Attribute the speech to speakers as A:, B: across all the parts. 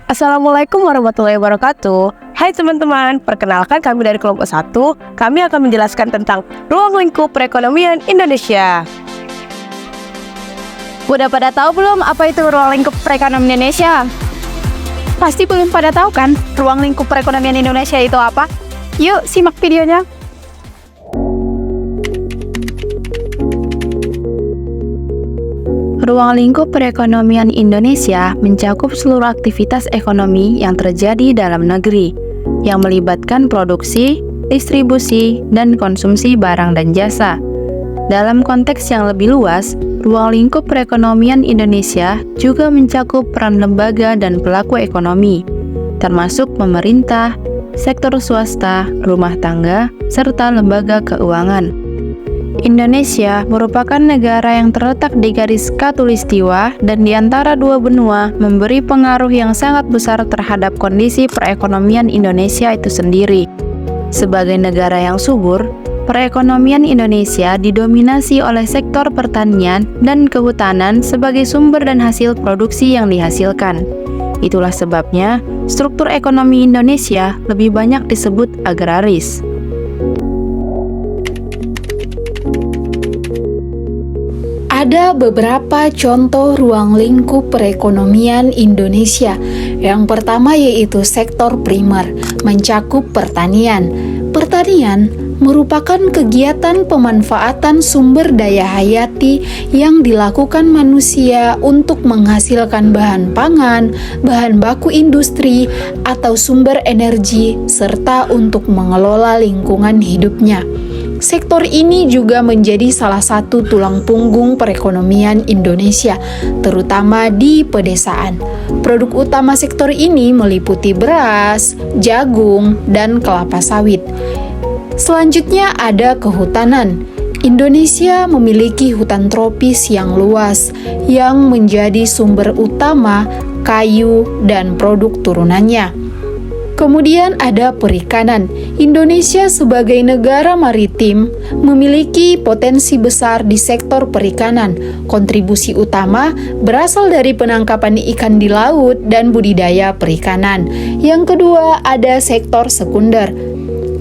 A: Assalamualaikum warahmatullahi wabarakatuh. Hai teman-teman, perkenalkan kami dari kelompok 1. Kami akan menjelaskan tentang ruang lingkup perekonomian Indonesia.
B: Udah pada tahu belum apa itu ruang lingkup perekonomian Indonesia? Pasti belum pada tahu kan ruang lingkup perekonomian Indonesia itu apa? Yuk simak videonya. Ruang lingkup perekonomian Indonesia mencakup seluruh aktivitas ekonomi yang terjadi dalam negeri, yang melibatkan produksi, distribusi, dan konsumsi barang dan jasa. Dalam konteks yang lebih luas, ruang lingkup perekonomian Indonesia juga mencakup peran lembaga dan pelaku ekonomi, termasuk pemerintah, sektor swasta, rumah tangga, serta lembaga keuangan. Indonesia merupakan negara yang terletak di garis khatulistiwa dan di antara dua benua memberi pengaruh yang sangat besar terhadap kondisi perekonomian Indonesia itu sendiri. Sebagai negara yang subur, perekonomian Indonesia didominasi oleh sektor pertanian dan kehutanan sebagai sumber dan hasil produksi yang dihasilkan. Itulah sebabnya struktur ekonomi Indonesia lebih banyak disebut agraris.
C: Ada beberapa contoh ruang lingkup perekonomian Indonesia. Yang pertama yaitu sektor primer, mencakup pertanian. Pertanian merupakan kegiatan pemanfaatan sumber daya hayati yang dilakukan manusia untuk menghasilkan bahan pangan, bahan baku industri, atau sumber energi, serta untuk mengelola lingkungan hidupnya. Sektor ini juga menjadi salah satu tulang punggung perekonomian Indonesia, terutama di pedesaan. Produk utama sektor ini meliputi beras, jagung, dan kelapa sawit. Selanjutnya ada kehutanan. Indonesia memiliki hutan tropis yang luas, yang menjadi sumber utama kayu dan produk turunannya. Kemudian ada perikanan. Indonesia sebagai negara maritim memiliki potensi besar di sektor perikanan. Kontribusi utama berasal dari penangkapan ikan di laut dan budidaya perikanan. Yang kedua ada sektor sekunder,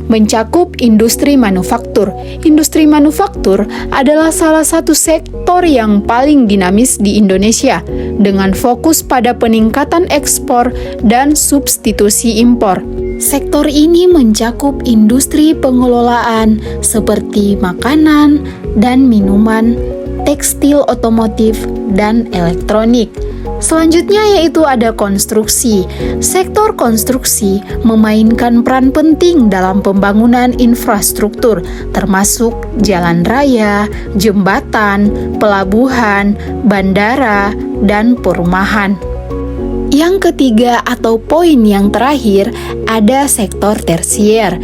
C: mencakup industri manufaktur. Industri manufaktur adalah salah satu sektor yang paling dinamis di Indonesia, dengan fokus pada peningkatan ekspor dan substitusi impor. Sektor ini mencakup industri pengelolaan seperti makanan dan minuman, tekstil otomotif, dan elektronik. Selanjutnya yaitu ada konstruksi. Sektor konstruksi memainkan peran penting dalam pembangunan infrastruktur, termasuk jalan raya, jembatan, pelabuhan, bandara, dan perumahan. Yang ketiga atau poin yang terakhir ada sektor tersier,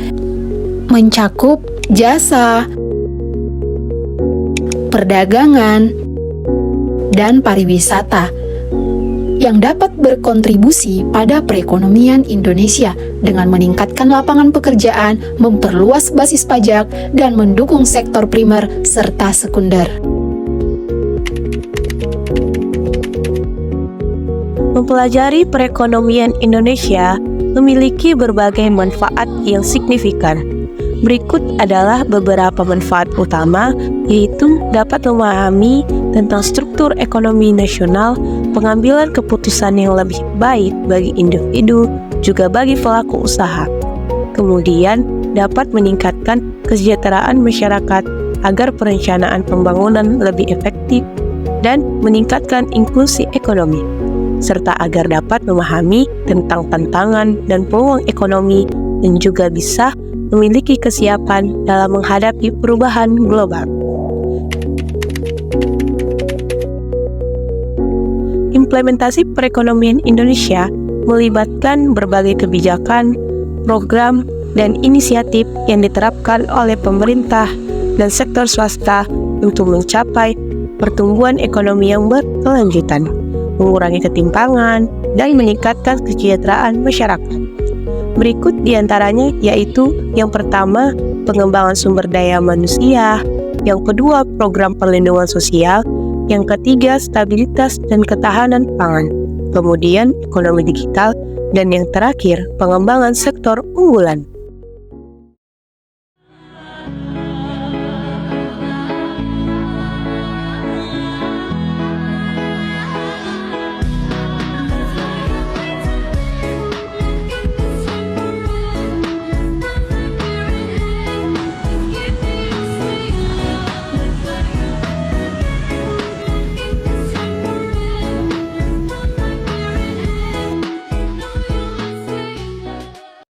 C: mencakup jasa, perdagangan, dan pariwisata, yang dapat berkontribusi pada perekonomian Indonesia dengan meningkatkan lapangan pekerjaan, memperluas basis pajak, dan mendukung sektor primer serta sekunder.
A: Mempelajari perekonomian Indonesia memiliki berbagai manfaat yang signifikan. Berikut adalah beberapa manfaat utama, yaitu dapat memahami tentang struktur ekonomi nasional, pengambilan keputusan yang lebih baik bagi individu, juga bagi pelaku usaha. Kemudian, dapat meningkatkan kesejahteraan masyarakat agar perencanaan pembangunan lebih efektif dan meningkatkan inklusi ekonomi, serta agar dapat memahami tentang tantangan dan peluang ekonomi dan juga bisa memiliki kesiapan dalam menghadapi perubahan global. Implementasi perekonomian Indonesia melibatkan berbagai kebijakan, program, dan inisiatif yang diterapkan oleh pemerintah dan sektor swasta untuk mencapai pertumbuhan ekonomi yang berkelanjutan, mengurangi ketimpangan, dan meningkatkan kesejahteraan masyarakat. Berikut diantaranya yaitu yang pertama, pengembangan sumber daya manusia, yang kedua, program perlindungan sosial, yang ketiga, stabilitas dan ketahanan pangan, kemudian ekonomi digital, dan yang terakhir pengembangan sektor unggulan.